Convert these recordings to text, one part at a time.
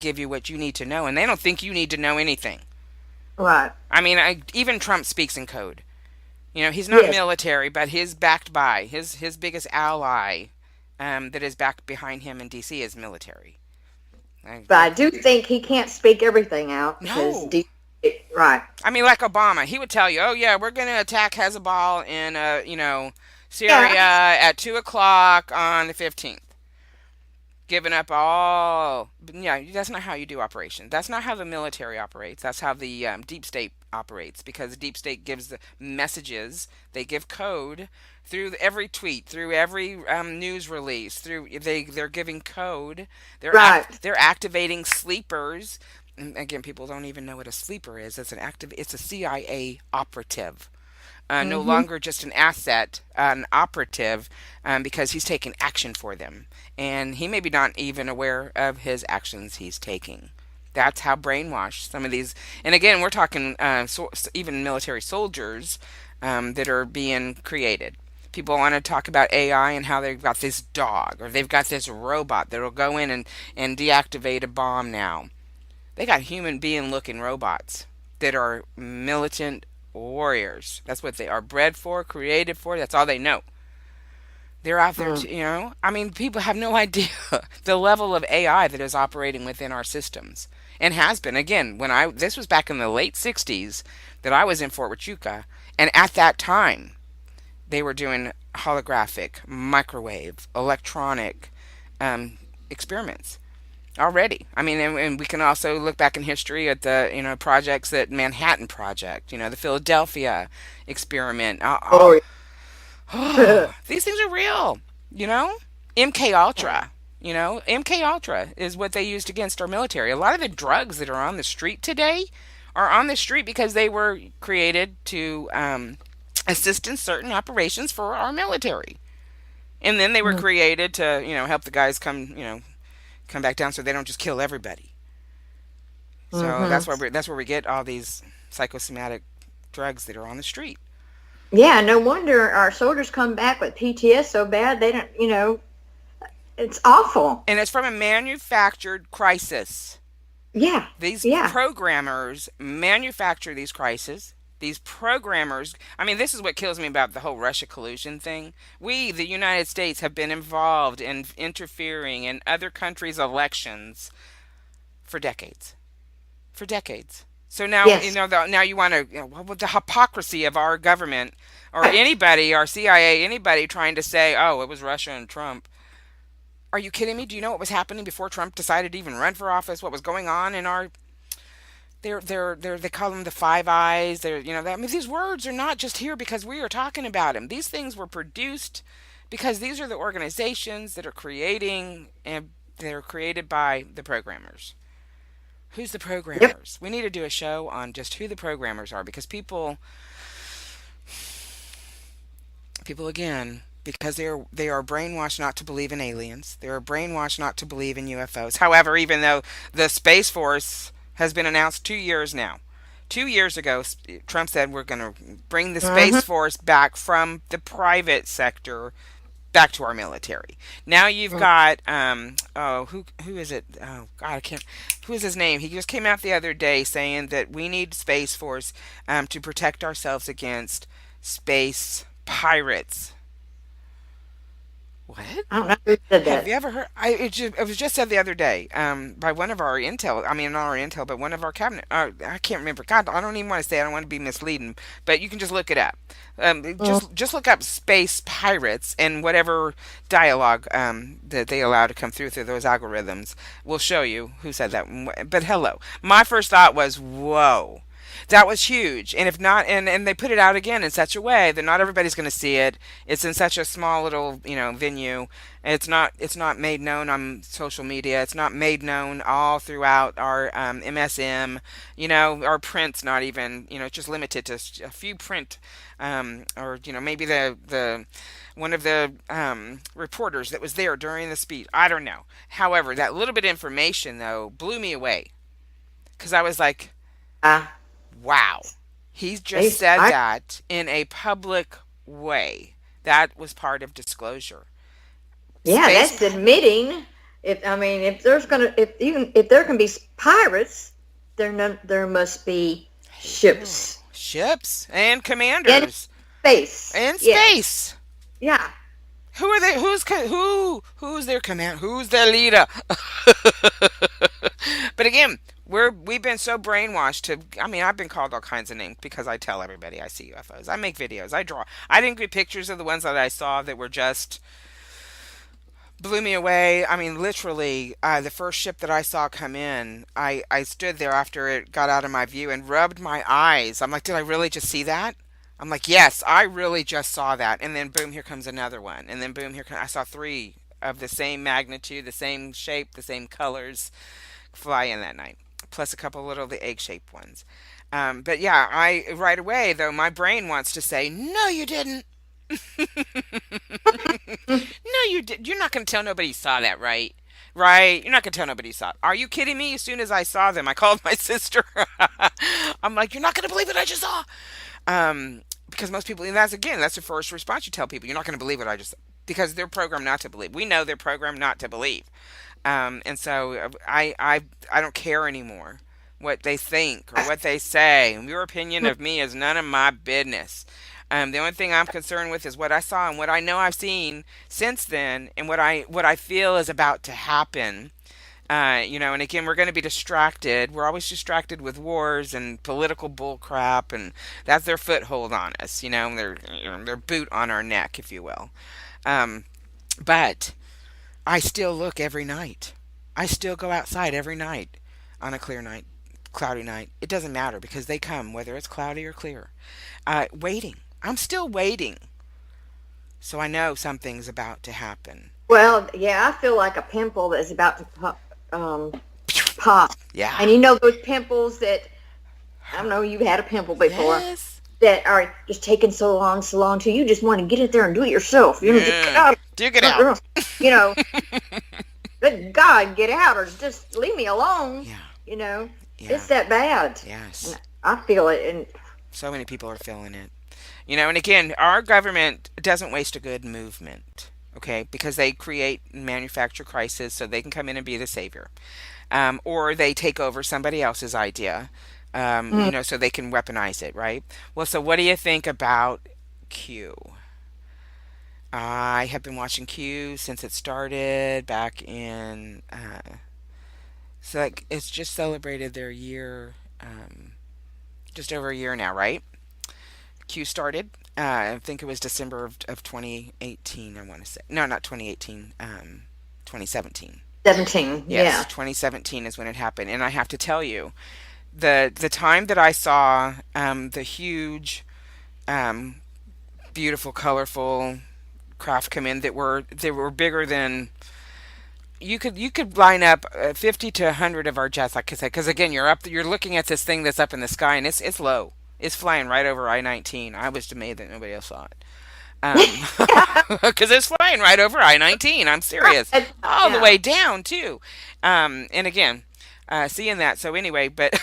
give you what you need to know, and they don't think you need to know anything. Right. I mean, even Trump speaks in code. He's not Yes. military, but he's backed by his biggest ally, that is backed behind him in D.C. is military. But I do think he can't speak everything out because No, right. I mean, like Obama, he would tell you, "Oh yeah, we're going to attack Hezbollah in Syria Yeah. at 2 o'clock on the 15th." Giving up all, yeah, that's not how you do operations. That's not how the military operates. That's how the deep state operates, because the deep state gives the messages. They give code through every tweet, through every news release. They're giving code. Right. They're activating sleepers. And again, people don't even know what a sleeper is. It's a CIA operative. No Mhm. longer just an asset, an operative, because he's taking action for them. And he may be not even aware of his actions he's taking. That's how brainwashed some of these. And again, we're talking even military soldiers that are being created. People want to talk about AI and how they've got this dog or they've got this robot that'll go in and deactivate a bomb now. They got human being looking robots that are militant warriors. That's what they are bred for, created for. That's all they know. They're out there Mm. to. I mean, people have no idea the level of AI that is operating within our systems and has been. Again, this was back in the late 60s that I was in Fort Huachuca, and at that time, they were doing holographic, microwave, electronic experiments already. I mean, and we can also look back in history at the projects that Manhattan Project, the Philadelphia experiment. Oh, yeah. These things are real. You know, MK Ultra. MK Ultra is what they used against our military. A lot of the drugs that are on the street today are on the street because they were created to assist in certain operations for our military, and then they were created to help the guys come back down so they don't just kill everybody. So Mm-hmm. that's where we get all these psychosomatic drugs that are on the street. Yeah, no wonder our soldiers come back with PTS so bad they don't, it's awful. And it's from a manufactured crisis. Yeah, These yeah, programmers manufacture these crises. These programmers, I mean, this is what kills me about the whole Russia collusion thing. We, the United States, have been involved in interfering in other countries' elections for decades. For decades. So now, yes. now you want to, what the hypocrisy of our government or Right. anybody, our CIA, anybody trying to say, oh, it was Russia and Trump. Are you kidding me? Do you know what was happening before Trump decided to even run for office? What was going on in our they call them the Five Eyes. I mean, these words are not just here because we are talking about them. These things were produced because these are the organizations that are creating, and they're created by the programmers. Who's the Yep. programmers? We need to do a show on just who the programmers are, because people again, because they are brainwashed not to believe in aliens. They are brainwashed not to believe in UFOs. However, even though the Space Force has been announced 2 years now, 2 years ago, Trump said we're going to bring the Mm-hmm. Space Force back from the private sector back to our military. Now you've got who is it? Oh God, I can't. Who is his name? He just came out the other day saying that we need Space Force to protect ourselves against space pirates. What? I don't know who said Have that. you ever heard? It was just said the other day by one of our intel. I mean, not our intel, but one of our cabinet. I can't remember. God, I don't even want to say. I don't want to be misleading, but you can just look it up. Mm. Just look up space pirates, and whatever dialogue that they allow to come through those algorithms will show you who said that. But hello, my first thought was, whoa. That was huge. And if not, and they put it out again in such a way that not everybody's going to see it. It's in such a small little, venue. It's not made known on social media. It's not made known all throughout our MSM. Our print's not even, it's just limited to a few print, or maybe the one of the reporters that was there during the speech. I don't know. However, that little bit of information though blew me away because I was like, Uh, wow. He just they, said I, that in a public way. That was part of disclosure. yeah, Space. that's admitting. If I mean, if there's gonna, if there can be pirates, there must be Oh, ships ships and in commanders space. in Yes, space. yeah. Who are they? Who's their command? Who's their leader? But again, we've been so brainwashed to. I mean, I've been called all kinds of names because I tell everybody I see UFOs. I make videos. I draw. I didn't get pictures of the ones that I saw that were just blew me away. I mean, literally, the first ship that I saw come in, I stood there after it got out of my view and rubbed my eyes. I'm like, did I really just see that? I'm like, yes, I really just saw that. And then boom, here comes another one. And then boom, I saw three of the same magnitude, the same shape, the same colors fly in that night, plus a couple little the egg-shaped ones. But yeah, I right away though my brain wants to say, no, you didn't. No, you did. You're not going to tell nobody you saw that, right? Right? You're not going to tell nobody you saw it. Are you kidding me? As soon as I saw them, I called my sister. I'm like, you're not going to believe what I just saw. Because most people, and that's the first response you tell people. You're not going to believe what I just, because they're programmed not to believe. We know they're programmed not to believe. And so I don't care anymore what they think or what they say. Your opinion of me is none of my business. The only thing I'm concerned with is what I saw and what I know I've seen since then, and what I feel is about to happen. And again, we're going to be distracted. We're always distracted with wars and political bull crap, and that's their foothold on us. Their boot on our neck, if you will. Um, but I still look every night. I still go outside every night on a clear night, cloudy night. It doesn't matter because they come, whether it's cloudy or clear. Waiting. I'm still waiting. So I know something's about to happen. Well, yeah, I feel like a pimple that's about to pop. Yeah. And you know those pimples that, I don't know, you've had a pimple before, Yes. that are just taking so long till you just want to get it there and do it yourself. You know, just get Yeah. out. Duke it out. You know, good God, get out or just leave me alone. Yeah. You know, Yeah. it's that bad. Yes. And I feel it. And So many people are feeling it. And again, our government doesn't waste a good movement, okay? Because they create and manufacture crisis so they can come in and be the savior. Or they take over somebody else's idea, mm, so they can weaponize it, right? Well, so what do you think about Q? I have been watching Q since it started back in, so like it's just celebrated their year, just over a year now, right? Q started. I think it was December of 2018. I want to say no, not 2018. 2017. 17, Yes, yeah. 2017 is when it happened, and I have to tell you, the time that I saw the huge, um, beautiful, colorful craft come in that were bigger than you could line up 50 to 100 of our jets, like I said, because again, you're looking at this thing that's up in the sky and it's low. It's flying right over I-19. I was amazed that nobody else saw it. Because it's flying right over I-19. I'm serious, all the Yeah. way down too. And again, seeing that. So anyway, but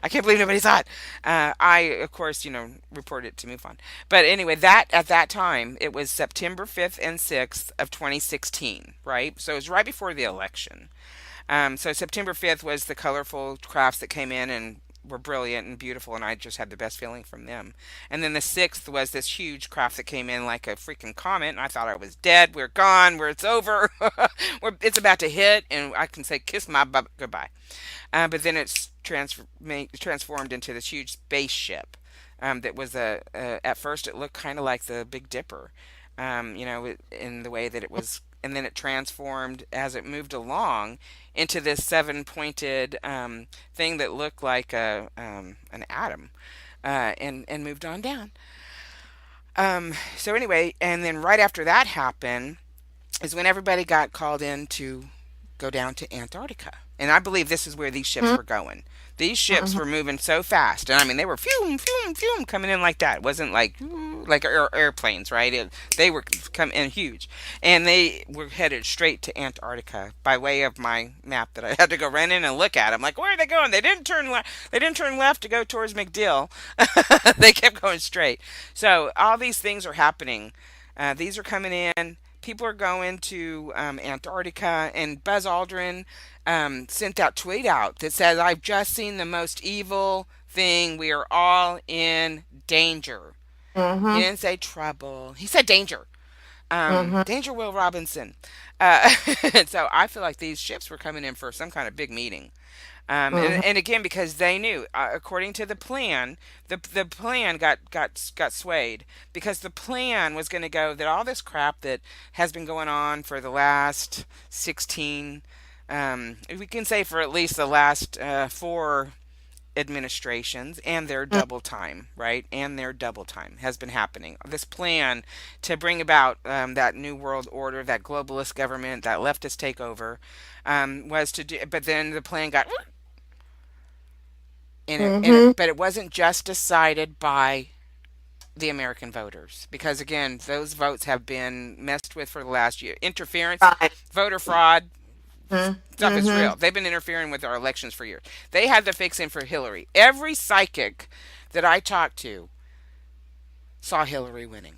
I can't believe nobody saw it. I, of course, reported it to MUFON. But anyway, that at that time it was September 5th and 6th of 2016, right? So it was right before the election. So September 5th was the colorful crafts that came in and were brilliant and beautiful, and I just had the best feeling from them. And then the 6th was this huge craft that came in like a freaking comet, and I thought I was dead. We're gone. It's over. It's about to hit, and I can say kiss my goodbye. But then it's transformed into this huge spaceship. That was at first it looked kind of like the Big Dipper, in the way that it was, and then it transformed as it moved along into this seven-pointed thing that looked like an atom, and moved on down. So anyway, and then right after that happened is when everybody got called in to go down to Antarctica. And I believe this is where these ships were going. These ships Mhm. were moving so fast, and I mean they were fume, fume, fume coming in like that. It wasn't like airplanes, right? They were coming in huge, and they were headed straight to Antarctica by way of my map that I had to go run in and look at. I'm like, where are they going? They didn't turn left. They didn't turn left to go towards McDill. They kept going straight. So all these things are happening. These are coming in. people are going to Antarctica, and Buzz Aldrin sent that tweet out that says, "I've just seen the most evil thing. We are all in danger." He Mhm. didn't say trouble. He said danger. Mhm. Danger Will Robinson. Uh, and so I feel like these ships were coming in for some kind of big meeting. Mhm. And again, because they knew, according to the plan, the plan got swayed because the plan was going to go that all this crap that has been going on for the last 16, we can say for at least the last four administrations and their double time, right? And their double time has been happening. This plan to bring about that new world order, that globalist government, that leftist takeover, was to do. But then the plan got, Mhm. but it wasn't just decided by the American voters because again, those votes have been messed with for the last year. Interference, Right. voter fraud, Mhm. stuff is Mhm. real. They've been interfering with our elections for years. They had the fix in for Hillary. Every psychic that I talked to saw Hillary winning.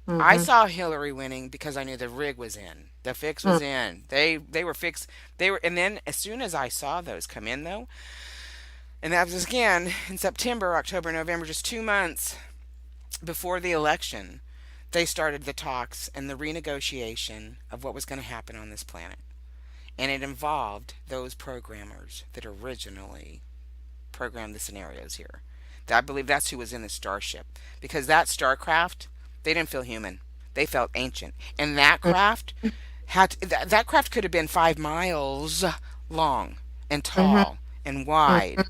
I Mhm. saw Hillary winning because I knew the rig was in. The fix was in. They were fixed. They were, and then as soon as I saw those come in though, and that was again in September, October, November, just 2 months before the election, they started the talks and the renegotiation of what was going to happen on this planet. And it involved those programmers that originally programmed the scenarios here. I believe that's who was in the starship because that starcraft, they didn't feel human. They felt ancient, and that craft that craft could have been 5 miles long and Mhm. tall and Mhm. wide.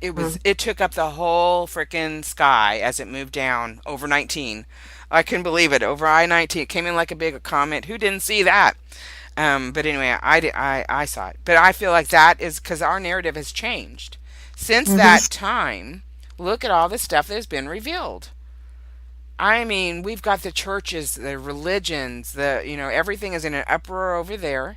It was. Mhm. It took up the whole freaking sky as it moved down over 19. I couldn't believe it. Over I-19, it came in like a big comet. Who didn't see that? But anyway, I saw it. But I feel like that is because our narrative has changed. Since Mhm. that time, look at all the stuff that has been revealed. I mean, we've got the churches, the religions, everything is in an uproar over there.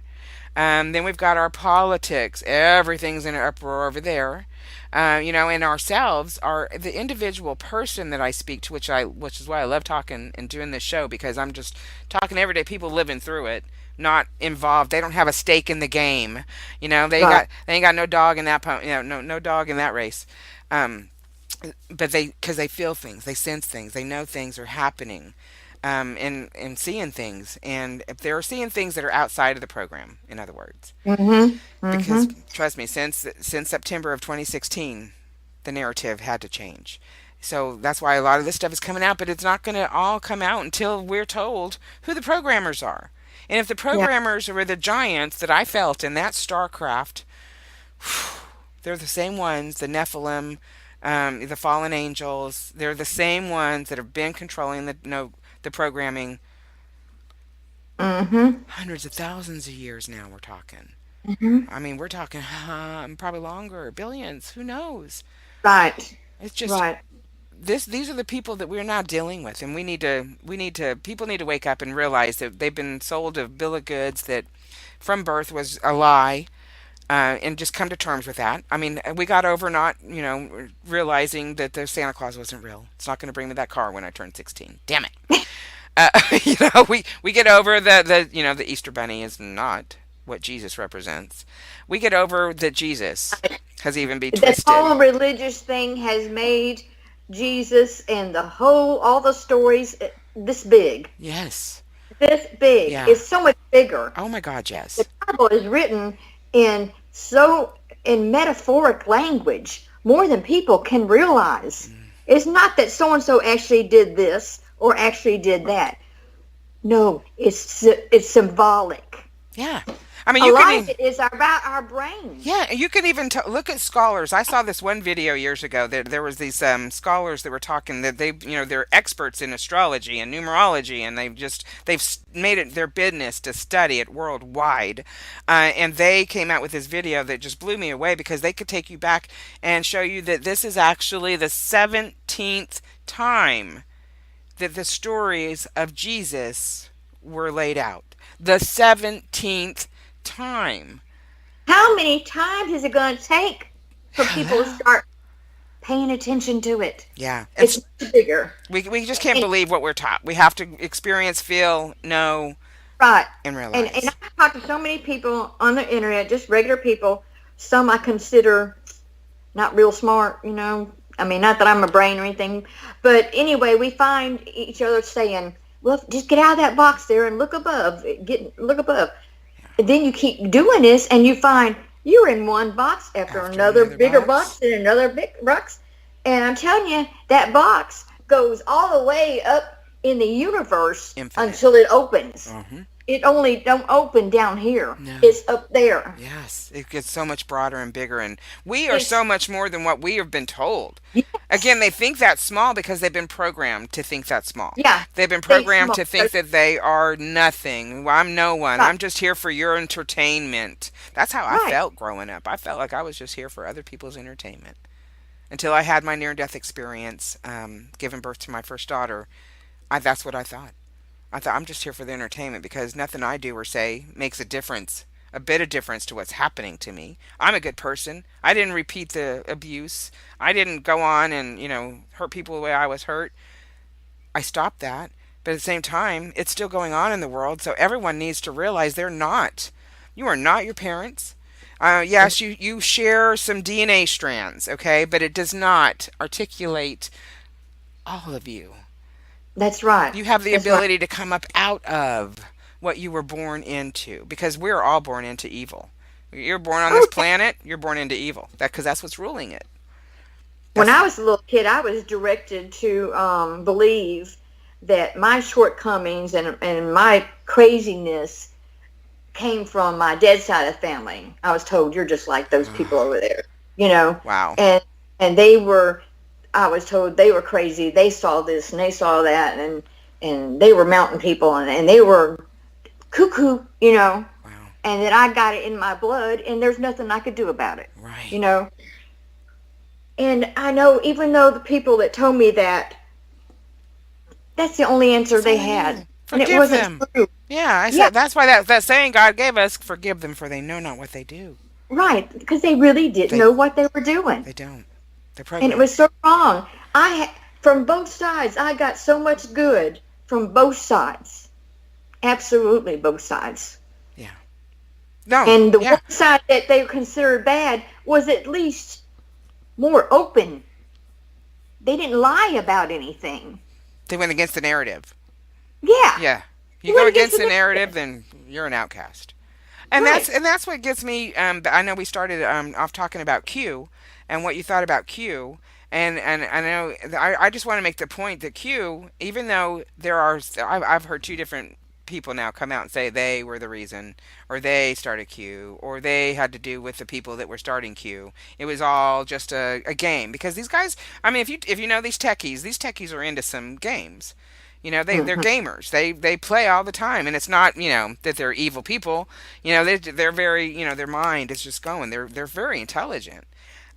Then we've got our politics. Everything's in an uproar over there. And ourselves, are the individual person that I speak to, which is why I love talking and doing this show because I'm just talking to everyday people living through it, not involved. They don't have a stake in the game. Right. They ain't got no dog in that no dog in that race. Um, but because they feel things, they sense things, they know things are happening, and seeing things, and if they're seeing things that are outside of the program, in other words, Mhm. because Mhm. trust me, since September of 2016, the narrative had to change. So that's why a lot of this stuff is coming out, but it's not going to all come out until we're told who the programmers are. And if the Yeah. programmers were the giants that I felt in that StarCraft, they're the same ones, the Nephilim, the fallen angels. They're the same ones that have been controlling the no the programming Mhm. hundreds of thousands of years now. We're talking. Mhm. I mean, we're talking probably longer, billions. Who knows? Right. It's just Right. this. These are the people that we're now dealing with, and we need to. People need to wake up and realize that they've been sold a bill of goods that, from birth, was a lie. And just come to terms with that. I mean, we got over not, realizing that the Santa Claus wasn't real. It's not going to bring me that car when I turn 16. Damn it. Uh, we get over the Easter Bunny is not what Jesus represents. We get over that Jesus has even been This twisted. whole religious thing has made Jesus and all the stories this big. Yes. This big. Yeah. It's so much bigger. Oh my God, The yes. Bible is written in in metaphoric language more than people can realize. It's not that so and so actually did this or actually did that. No, it's symbolic. Yeah. I mean, A you can lot of even. it is about our brains. Yeah, you can even look at scholars. I saw this one video years ago. There was these scholars that were talking that they're experts in astrology and numerology, and made it their business to study it worldwide. And they came out with this video that just blew me away because they could take you back and show you that this is actually the 17th time that the stories of Jesus were laid out. The 17th time. How many times is it going to take for people to Hello? start paying attention to it. Yeah. It's much bigger. We just can't And believe what we're taught. We have to experience, feel, know, right. and And realize. I've talked to so many people on the internet, just regular people. Some I consider not real smart, you know. I mean, not that I'm a brain or anything, but anyway, we find each other saying, "Well, just get out of that box there and look above. Look above." And then you keep doing this, and you find you're in one box after After another another bigger box, box and another big box, and I'm telling you, that box goes all the way up in the universe infinite. until it opens. Uh-huh. It only don't open down here. No. It's up there. Yes, it gets so much broader and bigger, and we are so It's much more than what we have been told. Again, yes, they think that's small because they've been programmed to think that's small. yeah. They've been They programmed small. to think that they are nothing. Well, I'm no one. Right, I'm just here for your entertainment. That's how I right. felt growing up. I felt like I was just here for other people's entertainment until I had my near death experience, giving birth to my first daughter. That's what I thought. I thought I'm just here for the entertainment because nothing I do or say makes a difference, a bit of difference to what's happening to me. I'm a good person. I didn't repeat the abuse. I didn't go on and, hurt people the way I was hurt. I stopped that. But at the same time, it's still going on in the world, so everyone needs to realize they're not. You are not your parents. Yes, you share some DNA strands, okay, but it does not articulate all of you. That's right. You have the That's right. ability to come up out of what you were born into because we're all born into evil. You're born on this Oh, yeah. planet, you're born into evil. Because that's what's ruling it. When That's I was a little kid, I was directed to believe that my shortcomings and my craziness came from my dad's side of the family. I was told you're just like those people over there, you know, wow. and they were. I was told they were crazy. They saw this and they saw that, and they were mountain people and they were cuckoo, you know, Wow. and that I got it in my blood, and there's nothing I could do about it, Right. you know. And I know even though the people that told me that, that's the only answer That's they all they had, knew. and it Forgive wasn't them. true. Yeah, I Yeah, said that's why that saying God gave us, forgive them for they know not what they do. right, because they really didn't They know what they were doing, they don't. They're and it programmed. was so wrong. From both sides, I got so much good from both sides, absolutely both sides. Yeah. No. And the Yeah. one side that they considered bad was at least more open. They didn't lie about anything. They went against the narrative. Yeah, Yeah. they You go went against against the the narrative, narrative. then you're an outcast. And that's Right. and that's what gets me. I know we started off talking about Q and what you thought about Q, and I know I just want to make the point that Q, even though I've heard two different people now come out and say they were the reason, or they started Q, or they had to do with the people that were starting Q. It was all just a game because these guys. I mean, if you know these techies are into some games. They're Hmm. gamers. They play all the time, and it's not that they're evil people. They're very their mind is just going. They're very intelligent.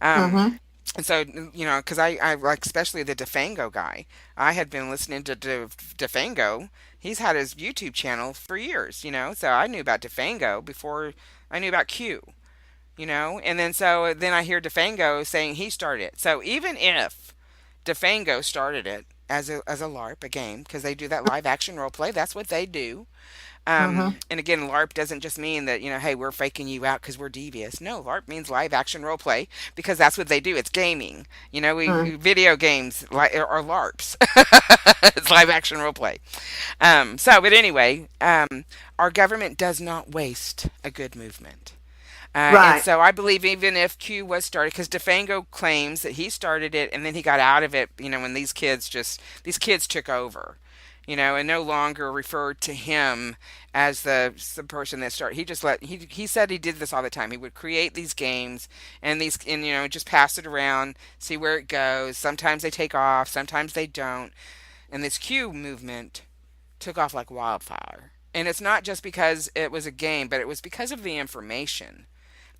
Um, Hmm. and so because I like especially the Defango guy. I had been listening to Defango. He's had his YouTube channel for years. So I knew about Defango before I knew about Q. And then I hear Defango saying he started it. So even if Defango started it as a LARP, a game, because they do that live action role play. That's what they do. Hmm. And again, LARP doesn't just mean that hey, we're faking you out because we're devious. No, LARP means live action role play because that's what they do. It's gaming. We Hmm. video games are LARPs. It's live action role play. But anyway, our government does not waste a good movement. And Right. so I believe even if Q was started, because Defango claims that he started it and then he got out of it, when these kids took over, and no longer referred to him as the person that started. He said he did this all the time. He would create these games and just pass it around, see where it goes. Sometimes they take off, sometimes they don't. And this Q movement took off like wildfire. And it's not just because it was a game, but it was because of the information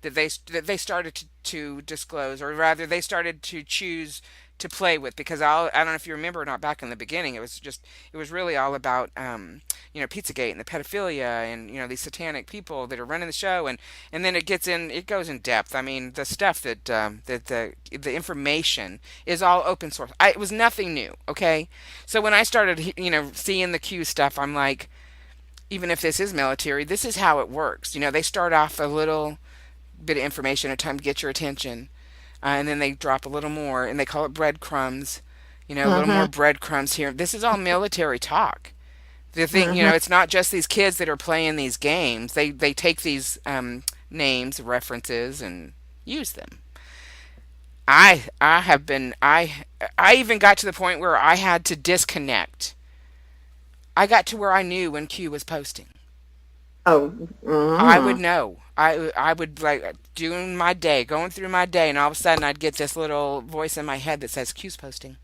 that they started to disclose, or rather, they started to choose to play with, because I don't know if you remember or not, back in the beginning it was really all about Pizzagate and the pedophilia and these satanic people that are running the show, and then it goes in depth. I mean, the stuff that the information is all open source. It was nothing new, okay? So when I started seeing the Q stuff, I'm like, even if this is military, this is how it works. They start off a little bit of information at a time to get your attention, and then they drop a little more, and they call it breadcrumbs. A little more Mm-hmm. breadcrumbs here. This is all military talk. The thing, Mm-hmm. it's not just these kids that are playing these games. They take these names, references, and use them. I even got to the point where I had to disconnect. I got to where I knew when Q was posting. Oh. I would Mm-hmm. know. I would, like, doing my day, going through my day, and all of a sudden I'd get this little voice in my head that says Q's posting,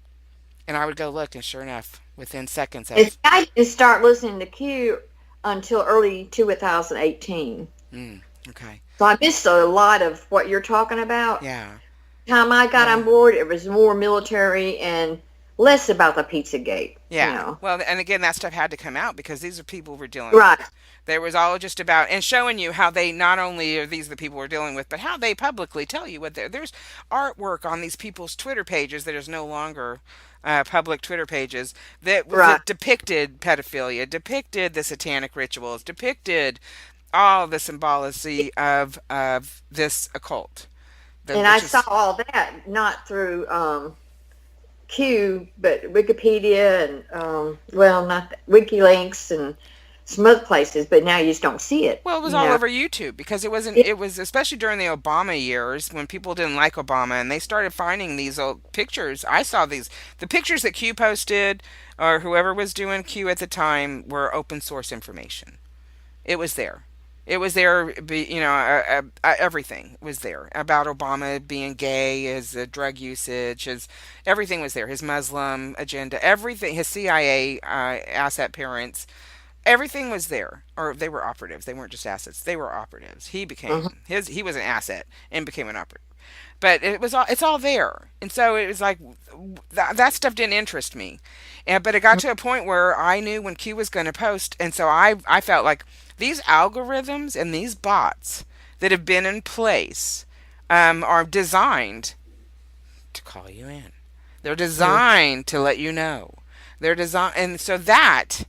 and I would go look, and sure enough, within seconds And of, I didn't start listening to Q until early 2018. okay, So I missed a lot of what you're talking about. yeah, Time I got yeah. on board, it was more military and less about the Pizzagate, you Yeah. know. Well, and again, that stuff had to come out because these are people we're dealing Right, with. There was all just about, and showing you how they, not only are these the people we're dealing with, but how they publicly tell you what there's artwork on these people's Twitter pages that is no longer public Twitter pages right. that depicted pedophilia, depicted the satanic rituals, depicted all the symbology of this occult, And I which saw is, all that not through Q, but Wikipedia and well, not WikiLinks and some other places. But now you just don't see it, well, it was you all know. over YouTube because It, it was especially during the Obama years when people didn't like Obama and they started finding these old pictures. I saw the pictures that Q posted or whoever was doing Q at the time were open source information. It was there. It was there, everything was there about Obama being gay, his drug usage, his everything was there. His Muslim agenda, everything, his CIA asset parents, everything was there. Or they were operatives. They weren't just assets. They were operatives. mhm, He was an asset and became an operative. But it's all there. And so it was like that stuff didn't interest me. But it got to a point where I knew when Q was going to post, and so I felt like these algorithms and these bots that have been in place are designed to call you in. They're mhm. designed to let you know. They're designed, and so that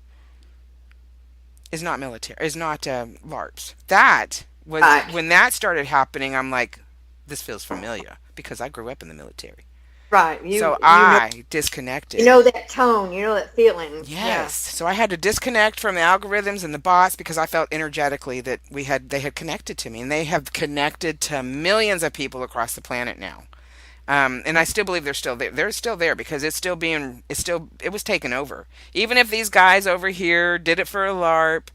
is not military. Is not LARPs. That was Right, when that started happening. I'm like, this feels familiar because I grew up in the military. right. So You know, I you disconnected. know that tone, you know that feeling. Yes. Yeah, So I had to disconnect from the algorithms and the bots because I felt energetically that they had connected to me, and they have connected to millions of people across the planet now. And I still believe they're still there. They're still there because it was taken over. Even if these guys over here did it for a LARP,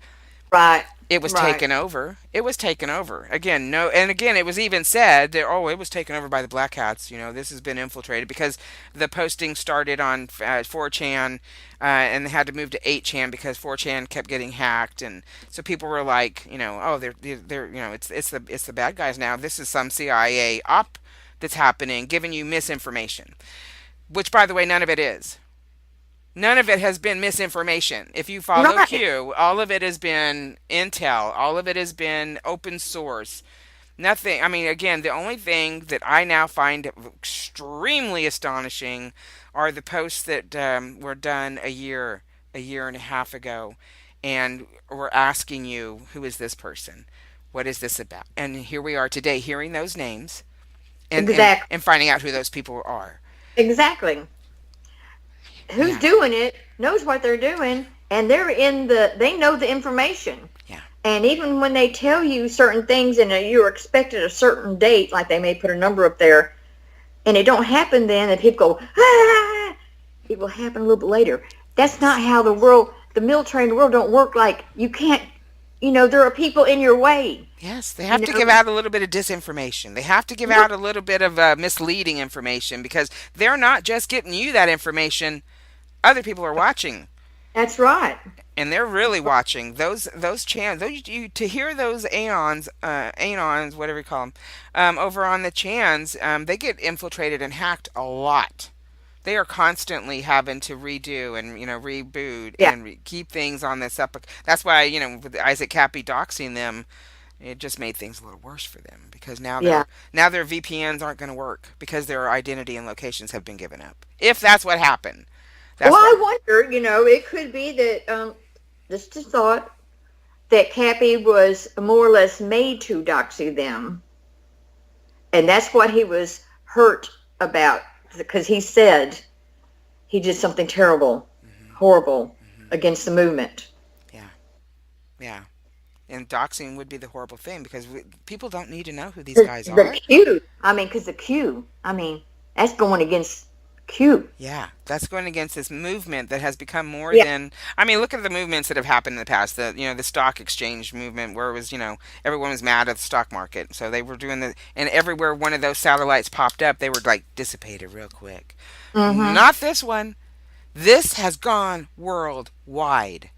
right, it was right. taken over. It was taken over. Again, no, and again, it was even said that, oh, it was taken over by the Black Hats. This has been infiltrated because the posting started on 4chan, and they had to move to 8chan because 4chan kept getting hacked, and so people were like, oh, they're it's the bad guys now. This is some CIA op that's happening, giving you misinformation, which, by the way, none of it is. None of it has been misinformation. If you follow Right. Q, all of it has been intel. All of it has been open source. Nothing. I mean, again, the only thing that I now find extremely astonishing are the posts that were done a year and a half ago, and we're asking you, who is this person? What is this about? And here we are today, hearing those names Exactly. and finding out who those people are. Exactly. Who's Yeah, doing it knows what they're doing, and they know the information. yeah. And even when they tell you certain things and you're expected a certain date, like they may put a number up there, and it don't happen then, and people go, ah, it will happen a little bit later. That's not Yes. how the military and the world don't work. Like, you can't, there are people in your way, Yes, they you have to give know. out a little bit of disinformation. They have to give Right. out a little bit of misleading information because they're not just getting you that information. Other people are watching, That's right. and they're really watching. Those chans, to hear those anons, whatever you call them, over on the chans, they get infiltrated and hacked a lot. They are constantly having to redo and reboot Yeah, and keep things on this up. That's why with Isaac Cappy doxing them, it just made things a little worse for them because yeah. now their VPNs aren't going to work because their identity and locations have been given up. If that's what happened, Well, that's what. I wonder, it could be that, just a thought, that Cappy was more or less made to doxy them. And that's what he was hurt about, because he said he did something terrible, Hmm. horrible Hmm. against the movement. Yeah, yeah. And doxing would be the horrible thing because people don't need to know who these The, guys the are. Q, because the Q, that's going against Q. Yeah, that's going against this movement that has become more Yeah. than. I mean, look at the movements that have happened in the past. The stock exchange movement, where it was everyone was mad at the stock market, so they were doing and everywhere one of those satellites popped up, they were like dissipated real quick. Mm-hmm. Not this one. This has gone worldwide.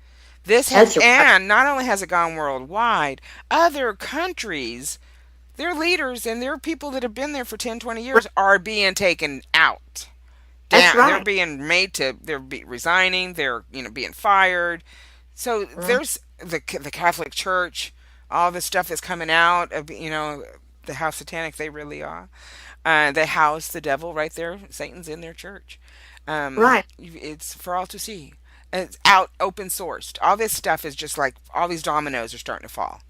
This has, That's right. and not only has it gone worldwide, other countries, their leaders and their people that have been there for 10, 20 Right. years are being taken out. That's Down. They're right. being made to. Resigning. They're being fired. So Mm-hmm. there's the Catholic Church. All the stuff that's coming out of the how satanic they really are. They house the devil right there. Satan's in their church. Right. It's for all to see. It's out, open sourced. All this stuff is just like all these dominoes are starting to fall,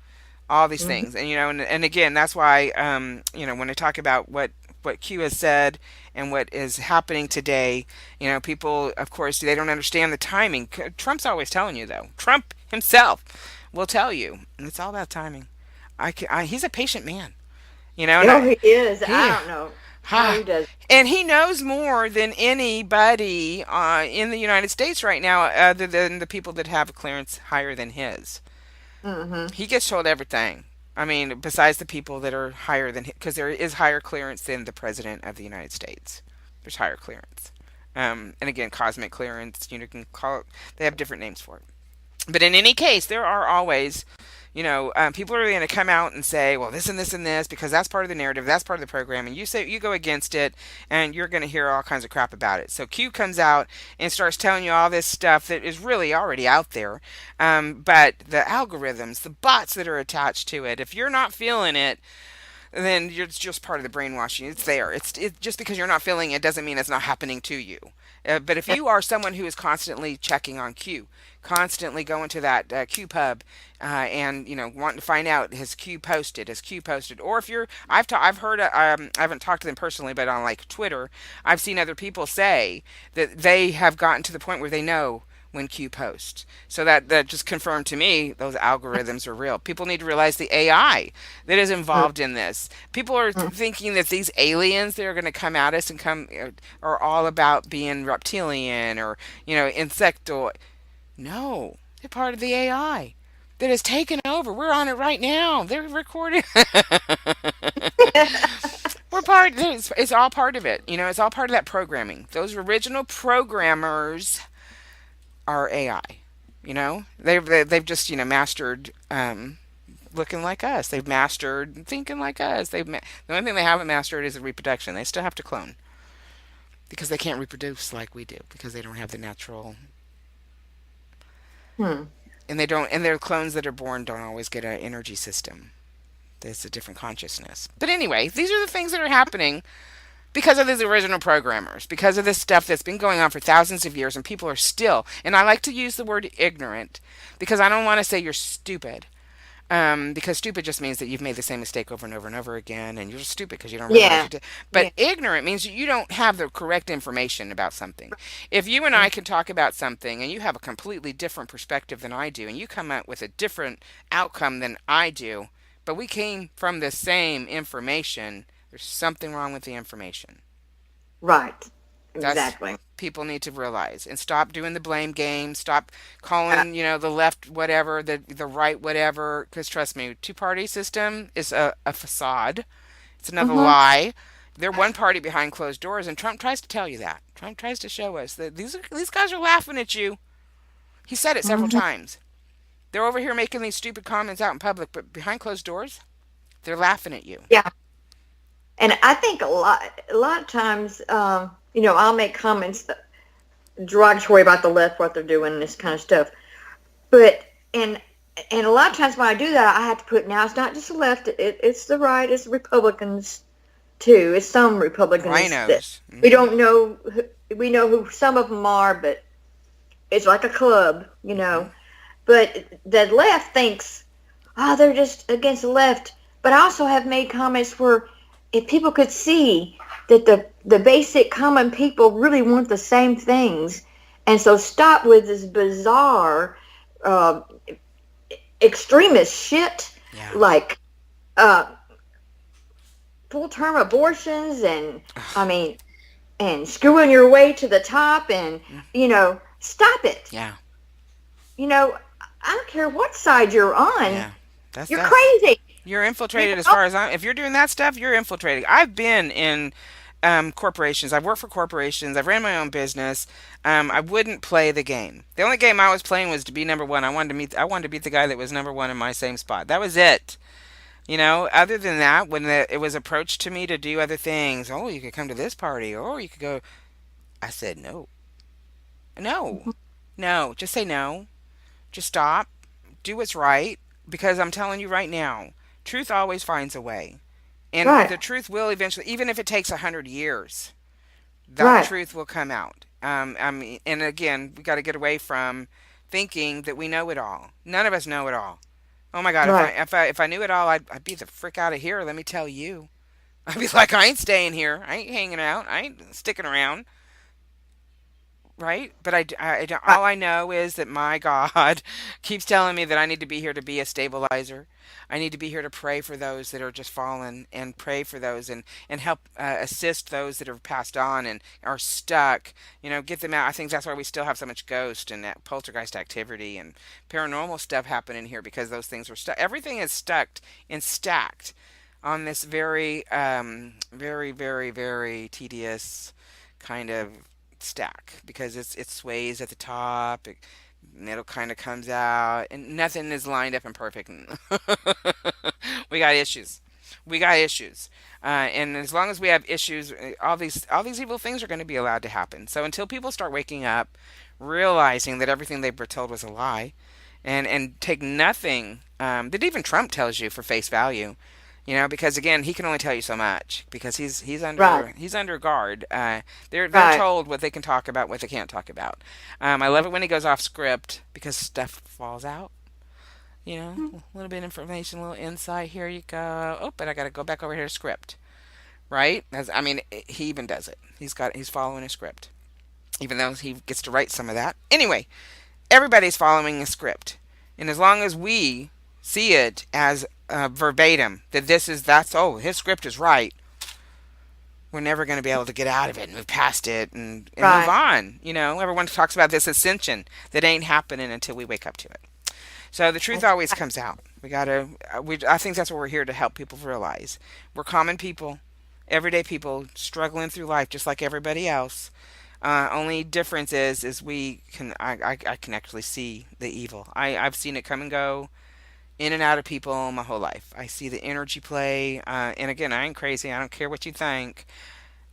all these Mm-hmm. things. And again, that's why when I talk about what Q has said and what is happening today, people, of course, they don't understand the timing. Trump's always telling you, though. Trump himself will tell you, and it's all about timing. He's a patient man, and Oh, he is. I he don't know how ah, he does. and he knows more than anybody in the United States right now, other than the people that have a clearance higher than his. Mm-hmm. He gets told everything. I mean, besides the people that are higher than him, because there is higher clearance than the president of the United States. There's higher clearance. And again, cosmic clearance, you can call it, they have different names for it. But in any case, there are always, people are going to come out and say, well, this and this and this, because that's part of the narrative, that's part of the program, and you say you go against it, and you're going to hear all kinds of crap about it. So Q comes out and starts telling you all this stuff that is really already out there, but the algorithms, the bots that are attached to it, if you're not feeling it, then it's just part of the brainwashing. It's there. Just because you're not feeling it doesn't mean it's not happening to you. But if you are someone who is constantly checking on Q, constantly going to that Q pub, and wanting to find out has Q posted, or if I've heard I haven't talked to them personally, but on like Twitter, I've seen other people say that they have gotten to the point where they know when Q posts. So that just confirmed to me those algorithms are real. People need to realize the AI that is involved in this. People are Mm-hmm. thinking that these aliens that are going to come at us and come are all about being reptilian or insectoid. No, they're part of the AI that has taken over. We're on it right now. They're recording. We're part. It's all part of it. It's all part of that programming. Those original programmers are AI. They've just mastered looking like us. They've mastered thinking like us. The only thing they haven't mastered is the reproduction. They still have to clone because they can't reproduce like we do because they don't have the natural, Hmm. and they don't, and their clones that are born don't always get an energy system. There's a different consciousness. But anyway, these are the things that are happening because of these original programmers, because of this stuff that's been going on for thousands of years, and people are still, and I like to use the word ignorant because I don't want to say you're stupid. Because stupid just means that you've made the same mistake over and over and over again, and you're just stupid because you don't realize Yeah. you did. But Yeah. ignorant means that you don't have the correct information about something. If you and I can talk about something, and you have a completely different perspective than I do, and you come out with a different outcome than I do, but we came from the same information, there's something wrong with the information. Right. That's Exactly. people need to realize and stop doing the blame game. Stop Uh, calling the left whatever, the right whatever. Because trust me, two party system is a facade. It's another mhm. lie. They're one party behind closed doors, and Trump tries to tell you that. Trump tries to show us that these guys are laughing at you. He said it several Mhm. times. They're over here making these stupid comments out in public, but behind closed doors, they're laughing at you. Yeah. And I think a lot of times. I'll make comments derogatory about the left, what they're doing, and this kind of stuff. But and a lot of times when I do that, I have to put, now it's not just the left, it's the right, it's the Republicans too. It's some Republicans that Rhinos. we don't know. We know who some of them are, but it's like a club, But the left thinks, oh, they're just against the left. But I also have made comments where if people could see that the basic common people really want the same things, and so stop with this bizarre extremist shit Yeah. like full-term abortions and and screwing your way to the top and stop it. Yeah. I don't care what side you're on. Yeah. That's You're that's crazy. You're You infiltrated as know? far as if you're doing that stuff, you're infiltrating. I've been in corporations. I've worked for corporations. I've ran my own business. I wouldn't play the game. The only game I was playing was to be number one. I wanted to beat the guy that was number one in my same spot. That was it. Other than that, when it was approached to me to do other things, oh, you could come to this party, or you could go. I said no, no, no. Just say no. Just stop. Do what's right. Because I'm telling you right now, truth always finds a way. And Right, the truth will eventually, even if it takes 100 years, that right, truth will come out. And again, we got to get away from thinking that we know it all. None of us know it all. Oh my God, if I right, if I if I knew it all, I'd be the frick out of here. Let me tell you. I'd be like, I ain't staying here. I ain't hanging out. I ain't sticking around. Right? But right, all I know is that my God keeps telling me that I need to be here to be a stabilizer. I need to be here to pray for those that are just fallen and pray for those and help assist those that have passed on and are stuck. Get them out. I think that's why we still have so much ghost and that poltergeist activity and paranormal stuff happening here because those things are stuck. Everything is stuck and stacked on this very, very, very, very tedious kind of stack because it sways at the top. Middle kind of comes out, and nothing is lined up and perfect. We got issues. We got issues, and as long as we have issues, all these evil things are going to be allowed to happen. So until people start waking up, realizing that everything they were told was a lie, and take nothing that even Trump tells you for face value. Because again, he can only tell you so much because he's right, under guard. They're right. told what they can talk about, what they can't talk about. I love it when he goes off script because stuff falls out. A little bit of information, a little insight. Here you go. Oh, but I got to go back over here to script. Right? He even does it. He's following a script, even though he gets to write some of that. Anyway, everybody's following a script, and as long as we see it as verbatim that his script is right, we're never going to be able to get out of it and move past it and move Right. on. Everyone talks about this ascension that ain't happening until we wake up to it. So the truth That's always right. comes out. I think that's what we're here to help people realize. We're common people, everyday people struggling through life just like everybody else. Only difference is I can actually see the evil. I've seen it come and go in and out of people my whole life. I see the energy play. And again, I ain't crazy. I don't care what you think,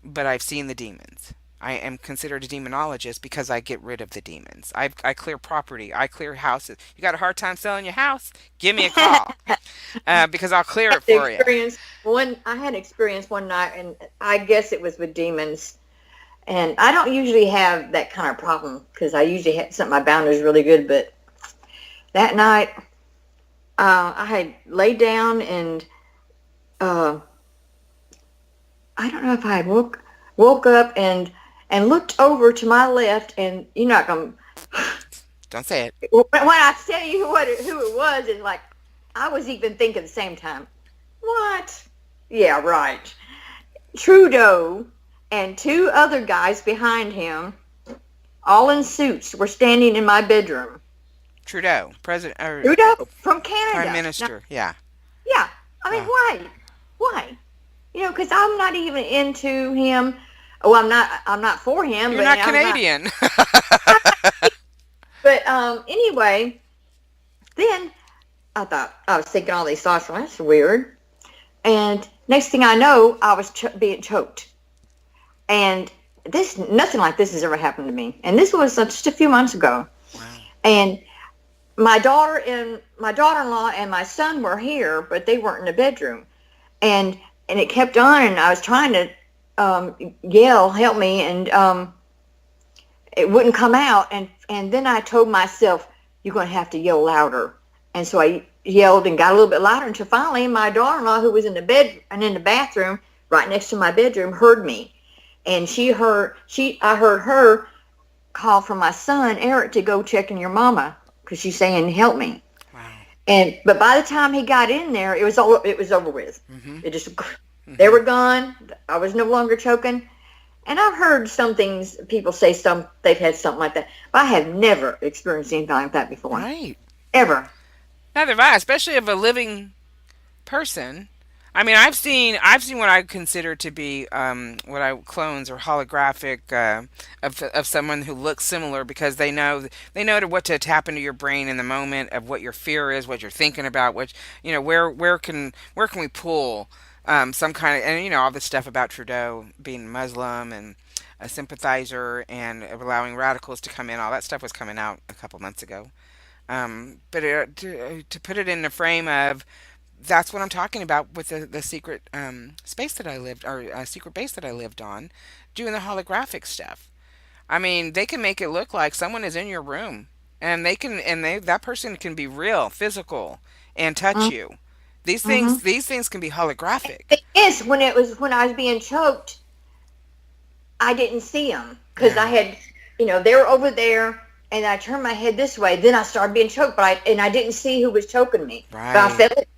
but I've seen the demons. I am considered a demonologist because I get rid of the demons. I clear property. I clear houses. You got a hard time selling your house? Give me a call because I'll clear it The for you. experience I had experience one night, and I guess it was with demons. And I don't usually have that kind of problem because I usually set my boundaries really good. But that night, I had laid down and uh, I don't know if I had woke up and looked over to my left, and you're not gonna. Don't say it. When I tell you who it was, and like I was even thinking at the same time, what? Yeah, right. Trudeau and two other guys behind him, all in suits, were standing in my bedroom. Trudeau, president or Trudeau from prime Canada. Now, minister. Yeah. yeah, I mean, Uh, why? Why? Because I'm not even into him. Oh, I'm not for him, you're but not I'm not. Canadian. But anyway, then I was thinking all these thoughts. Well, that's weird. And next thing I know, I was being choked. And this nothing like this has ever happened to me. And this was just a few months ago. Wow. And my daughter-in-law and my son were here, but they weren't in the bedroom. And it kept on, and I was trying to yell, help me, and it wouldn't come out. And then I told myself, you're going to have to yell louder. And so I yelled and got a little bit louder until finally my daughter-in-law, who was in the bed and in the bathroom right next to my bedroom, heard me. And I heard her call from my son Eric to go check on your mama because she's saying help me. Wow. But by the time he got in there, it was over with. Mm-hmm. It just they Mm-hmm. were gone. I was no longer choking. And I've heard some things people say they've had something like that, but I have never experienced anything like that before, Right. ever. Neither have I, especially of a living person. I mean, I've seen what I consider to be what I clones or holographic of someone who looks similar because they know what to tap into your brain in the moment of what your fear is, what you're thinking about, what where can we pull some kind of, and all this stuff about Trudeau being Muslim and a sympathizer and allowing radicals to come in, all that stuff was coming out a couple months ago. But to put it in the frame of that's what I'm talking about with the secret space that I lived, or secret base that I lived on, doing the holographic stuff. I mean, they can make it look like someone is in your room, and that person can be real, physical, and touch you. These Mm-hmm. things can be holographic. Yes, when I was being choked, I didn't see them because I Yeah. had, they were over there, and I turned my head this way. Then I started being choked, I didn't see who was choking me, but I Right. felt it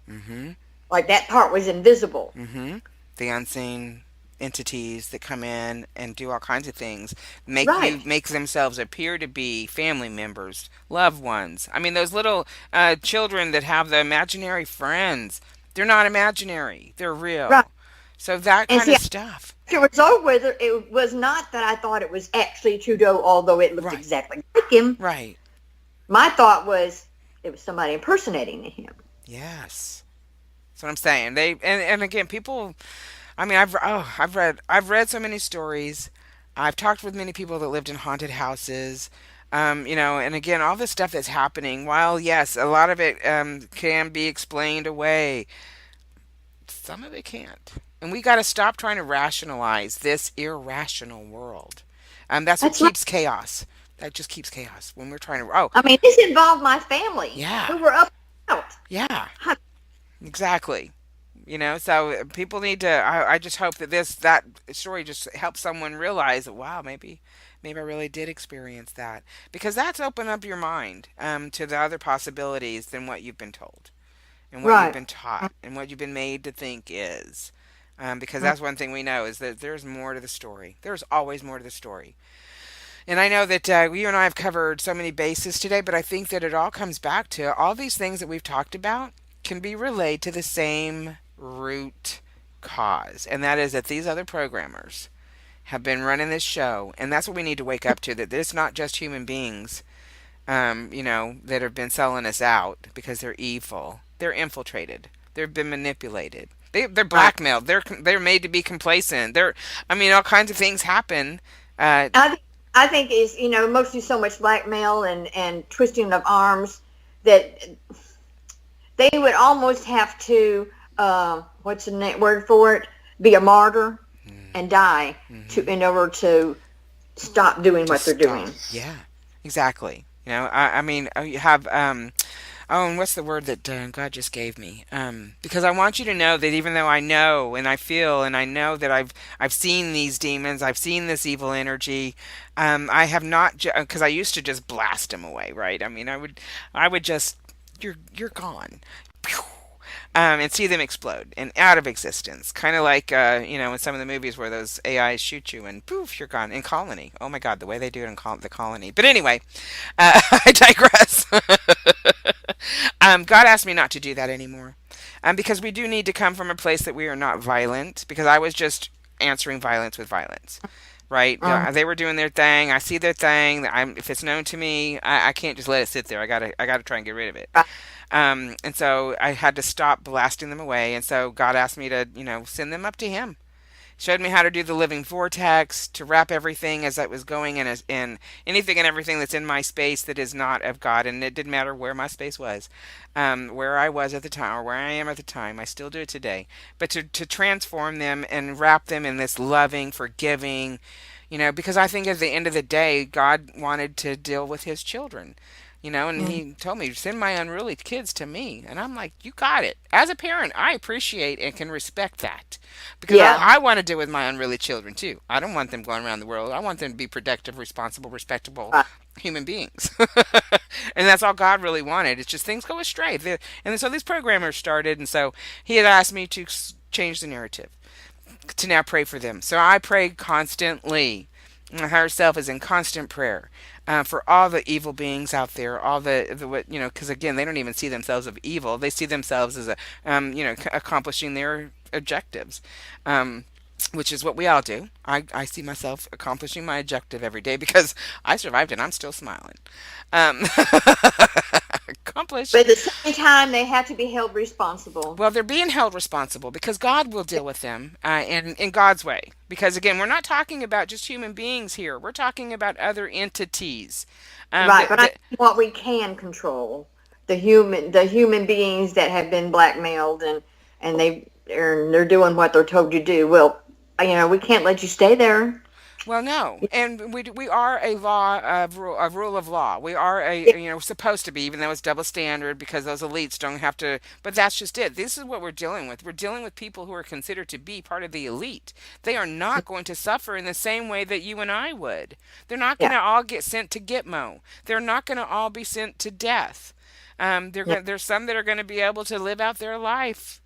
Mm-hmm. like that part was invisible. Mm-hmm. The unseen entities that come in and do all kinds of things Right, make themselves appear to be family members, loved ones. I mean, those little children that have the imaginary friends, they're not imaginary, they're right. real. So that And kind see, of stuff. after it was over with, it was not that I thought it was actually Trudeau, although it looked Right. exactly like him. Right. My thought was it was somebody impersonating him. Yes. That's what I'm saying. And again, people. I mean, I've read so many stories. I've talked with many people that lived in haunted houses. And again, all this stuff that's happening. While yes, a lot of it can be explained away, some of it can't. And we got to stop trying to rationalize this irrational world. That's what That's right. keeps chaos. That just keeps chaos when we're trying to. Oh, I mean, this involved my family yeah, who were up and out. yeah, exactly. So people need to. I just hope that that story just helps someone realize that wow, maybe I really did experience that because that's opened up your mind to the other possibilities than what you've been told and what you've Right. been taught and what you've been made to think is. Because that's one thing we know is that there's more to the story. There's always more to the story. And I know that you and I have covered so many bases today, but I think that it all comes back to all these things that we've talked about can be relayed to the same root cause. And that is that these other programmers have been running this show. And that's what we need to wake up to that it's not just human beings, that have been selling us out because they're evil. They're infiltrated, they've been manipulated. They're Right. blackmailed. They're made to be complacent. I mean, all kinds of things happen. Uh, I, I think it's, mostly so much blackmail and twisting of arms that they would almost have to, what's the word for it? Be a martyr and die mm-hmm. in order to stop doing To what they're stop. doing. Yeah, exactly. I mean, you have oh, and what's the word that God just gave me? Because I want you to know that even though I know and I feel and I know that I've seen these demons, I've seen this evil energy, I have not because I used to just blast them away, right? I mean, I would just you're gone. Pew! And see them explode and out of existence. Kind of like, in some of the movies where those AIs shoot you and poof, you're gone. In Colony. Oh my God, the way they do it in the Colony. But anyway, I digress. God asked me not to do that anymore. Because we do need to come from a place that we are not violent. Because I was just answering violence with violence. Right? Um, They were doing their thing. I see their thing. If it's known to me, I can't just let it sit there. I gotta try and get rid of it. right. And so I had to stop blasting them away. And so God asked me to, send them up to Him. Showed me how to do the living vortex, to wrap everything as it was going in anything and everything that's in my space that is not of God. And it didn't matter where my space was, where I was at the time or where I am at the time. I still do it today. But to transform them and wrap them in this loving, forgiving, because I think at the end of the day, God wanted to deal with his children. And Mm. he told me, send my unruly kids to me. And I'm like, you got it. As a parent, I appreciate and can respect that because Yeah. I want to deal with my unruly children too. I don't want them going around the world. I want them to be productive, responsible, respectable Right. human beings. And that's all God really wanted. It's just things go astray. And so these programmers started. And so he had asked me to change the narrative, to now pray for them. So I pray constantly. My higher self is in constant prayer for all the evil beings out there, all the what because again, they don't even see themselves as evil. They see themselves as accomplishing their objectives. Which is what we all do. I see myself accomplishing my objective every day because I survived and I'm still smiling. Um, But accomplished. at the same time, they have to be held responsible. Well, they're being held responsible because God will deal with them in God's way. Because again, we're not talking about just human beings here. We're talking about other entities. Right, but I That think what we can control, the human beings that have been blackmailed and they're doing what they're told to do. Well, we can't let you stay there. Well, no, and we are a law of rule, a rule of law. We are Yeah, supposed to be, even though it's double standard because those elites don't have to. But that's just it. This is what we're dealing with. We're dealing with people who are considered to be part of the elite. They are not going to suffer in the same way that you and I would. They're not going yeah, to all get sent to Gitmo. They're not going to all be sent to death. yeah. There's some that are going to be able to live out their life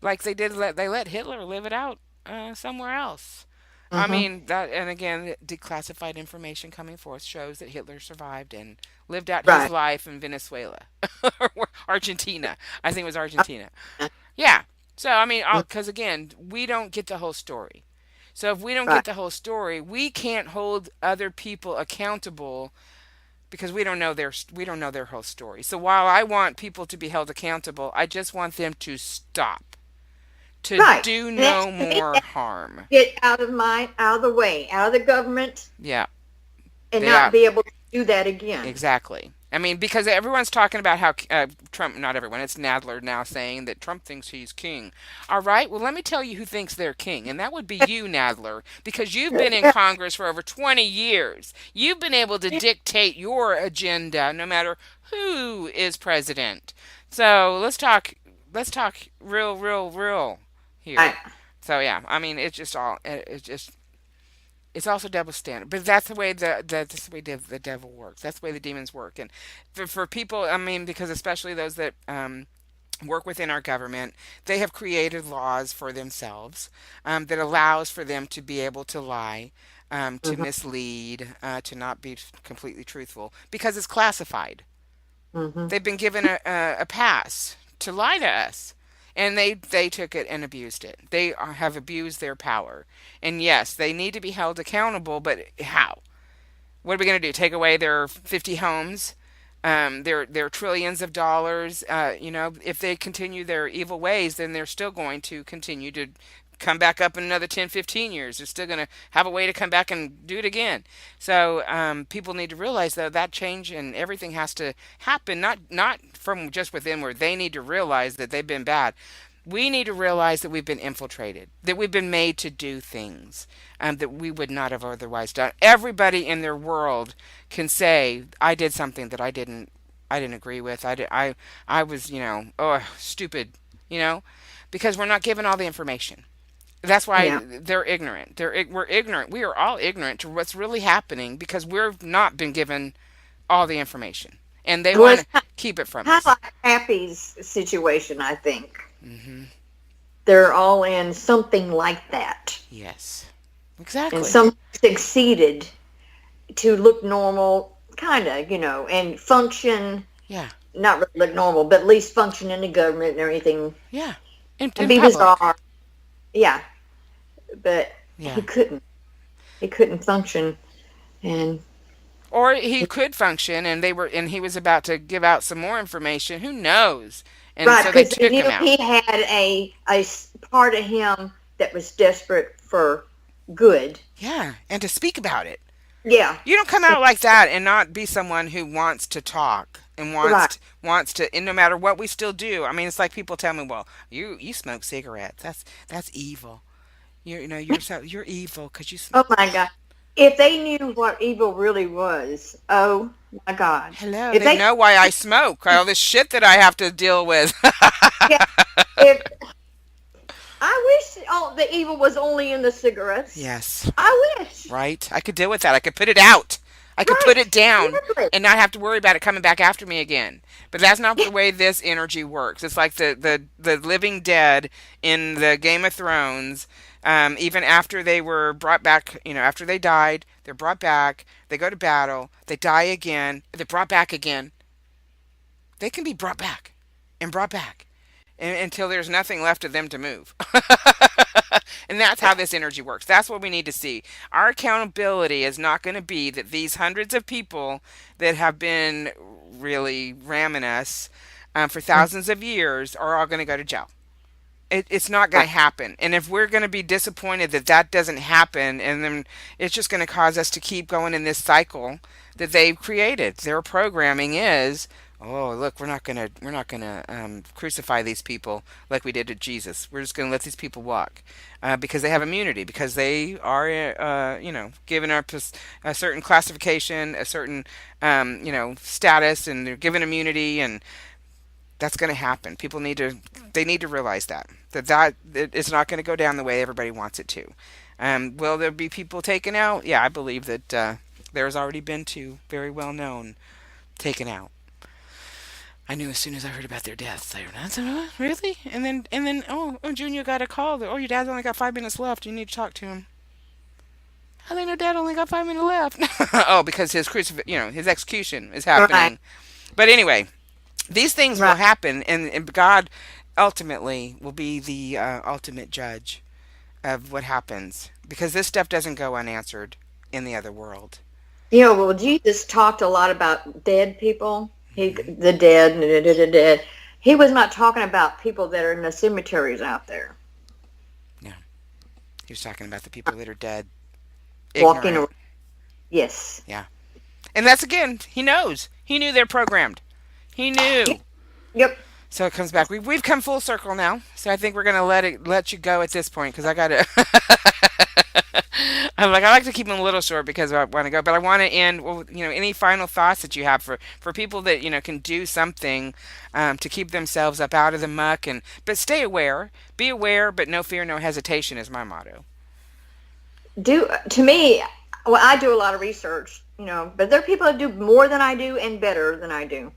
like they did. They let Hitler live it out somewhere else. I Hmm. mean that, and again, declassified information coming forth shows that Hitler survived and lived out his Right. life in Venezuela, or Argentina. I think it was Argentina. Yeah. So I mean, Mhm. because again, we don't get the whole story. So if we don't Right. get the whole story, we can't hold other people accountable because we don't know their whole story. So while I want people to be held accountable, I just want them to stop, to Right. do And that's no to me, more that's harm. get out of the way, out of the government, Yeah. and They not are. be able to do that again. Exactly. I mean, because everyone's talking about how Trump, not everyone, it's Nadler now saying that Trump thinks he's king. All right, well, let me tell you who thinks they're king, and that would be you, Nadler, because you've been in Yeah. Congress for over 20 years. You've been able to dictate your agenda no matter who is president. So let's talk real, real, real Right. here. So yeah, I mean, it's also double standard, but that's the way the devil works. That's the way the demons work, and for people, I mean, because especially those that work within our government, they have created laws for themselves that allows for them to be able to lie, to Hmm. mislead, to not be completely truthful because it's classified. Hmm. They've been given a pass to lie to us. And they took it and abused it. They have abused their power. And yes, they need to be held accountable, but how? What are we going to do? Take away their 50 homes? Their trillions of dollars? If they continue their evil ways, then they're still going to continue to come back up in another 10, 15 years. They're still going to have a way to come back and do it again. So people need to realize, though, that change and everything has to happen, not from just within where they need to realize that they've been bad. We need to realize that we've been infiltrated, that we've been made to do things that we would not have otherwise done. Everybody in their world can say, "I did something that I didn't agree with. I was, oh, stupid, because we're not given all the information. That's why Yeah. they're ignorant. We're ignorant. We are all ignorant to what's really happening because we've not been given all the information, and they Well, want it's to keep it from kind of us. like Happy's situation, I think. Hmm. They're all in something like that. Yes, And exactly. some succeeded to look normal, kind of, and function, Yeah, not really look normal, but at least function in the government and everything, yeah. In and in be public. bizarre. Yeah, but he Yeah. couldn't. He couldn't function. And Or he could function, and he was about to give out some more information. Who knows? And right, so they because they took him knew out. he had a part of him that was desperate for good. Yeah, and to speak about it. Yeah. You don't come out like that and not be someone who wants to talk and Right. wants to, and no matter what we still do. I mean, it's like people tell me, "Well, you smoke cigarettes. That's evil. You're evil because you." Oh my God. If they knew what evil really was, oh my God. Hello, If they they, know why I smoke. All this shit that I have to deal with. yeah, if I wish all the evil was only in the cigarettes. Yes, I wish. right. I could deal with that. I could put it out. I could put Right. it down Exactly. and not have to worry about it coming back after me again. But that's not the way this energy works. It's like the living dead in the Game of Thrones. Even after they were brought back, after they died, they're brought back. They go to battle. They die again. They're brought back again. They can be brought back and brought back until there's nothing left of them to move. And that's how this energy works. That's what we need to see. Our accountability is not going to be that these hundreds of people that have been really ramming us for thousands of years are all going to go to jail. It's not going Right. to happen. And if we're going to be disappointed that that doesn't happen, and then it's just going to cause us to keep going in this cycle that they've created. Their programming is, oh, look, we're not gonna crucify these people like we did to Jesus. We're just going to let these people walk because they have immunity, because they are, given a certain classification, a certain, status, and they're given immunity, and that's going to happen. People need to realize that it's not going to go down the way everybody wants it to. Will there be people taken out? Yeah, I believe that there's already been two very well known taken out. I knew as soon as I heard about their deaths. I heard, really? And then, oh, Junior got a call that, oh, your dad's only got 5 minutes left. You need to talk to him. How they know dad only got 5 minutes left? Oh, because his execution is Right. happening. But anyway, these things will Right. happen, and God ultimately will be the ultimate judge of what happens, because this stuff doesn't go unanswered in the other world. Well, Jesus talked a lot about dead people. Hmm. The dead, the dead. He was not talking about people that are in the cemeteries out there Yeah, he was talking about the people that are dead, walking ignorant. around. Yes. Yeah, and that's, again, he knows. He knew they're programmed. He knew. Yep. So it comes back. We've come full circle now. So I think we're gonna let you go at this point, because I gotta. I like to keep them a little short because I want to go, but I want to end. Well, any final thoughts that you have for people that can do something to keep themselves up out of the muck, and but stay aware, be aware, but no fear, no hesitation is my motto. Do to me. Well, I do a lot of research, but there are people that do more than I do and better than I do.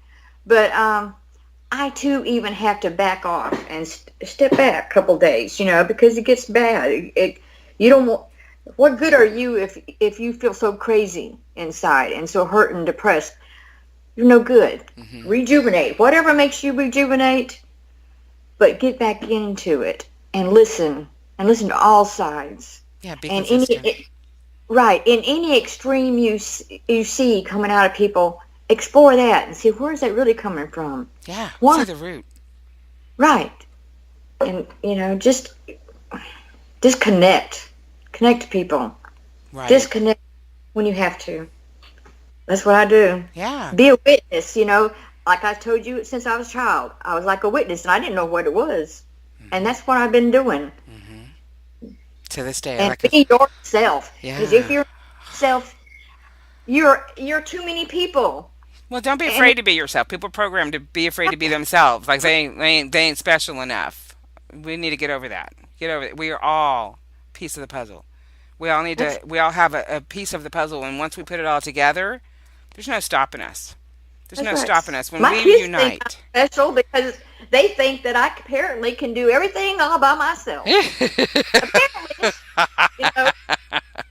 But I too even have to back off and step back a couple days, because it gets bad. You don't want. What good are you if you feel so crazy inside and so hurt and depressed? You're no good. Hmm. Rejuvenate. Whatever makes you rejuvenate, but get back into it and listen to all sides. Yeah, be And consistent. right, in any extreme you see coming out of people, explore that and see where's that really coming from. Yeah, see Why? the root. Right. And just connect to people. Right. Disconnect when you have to. That's what I do. Yeah. Be a witness, like I told you since I was a child. I was like a witness and I didn't know what it was. And Hmm. that's what I've been doing. Hmm. To this day, I And like to. be yourself. Because if Yeah. you're yourself, you're too many people. Well, don't be And afraid to be yourself. People are programmed to be afraid to be themselves. Like they ain't special enough. We need to get over that. Get over it. We are all a piece of the puzzle. We all need that's to. We all have a piece of the puzzle, and once we put it all together, there's no stopping us. There's that's no right. stopping us when My we kids think I'm unite. special because they think that I apparently can do everything all by myself. Apparently, you know,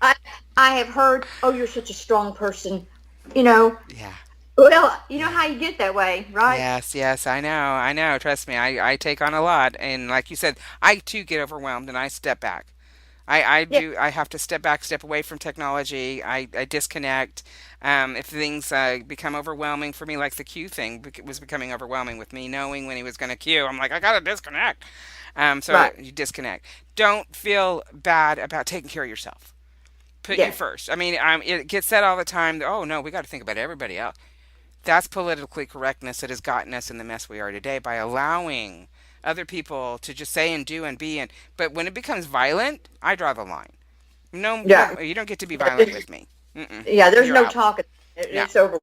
I I have heard, oh, you're such a strong person. You know, Yeah. well, you know how you get that way, right? Yes, yes, I know, I know. Trust me, I take on a lot, and like you said, I too get overwhelmed, and I step back. Yeah. I have to step back, step away from technology. I disconnect. If things become overwhelming for me, like the Q thing was becoming overwhelming with me knowing when he was going to Q, I'm like, I gotta disconnect. So Right. you disconnect. Don't feel bad about taking care of yourself. Put you Yes. first. I mean, it gets said all the time. Oh no, we got to think about everybody else. That's politically correctness that has gotten us in the mess we are today by allowing other people to just say and do and be. And but when it becomes violent, I draw the line. No, Yeah. no, you don't get to be violent with me. Mm-mm. Yeah. There's You're no out. talking. Yeah. It's over.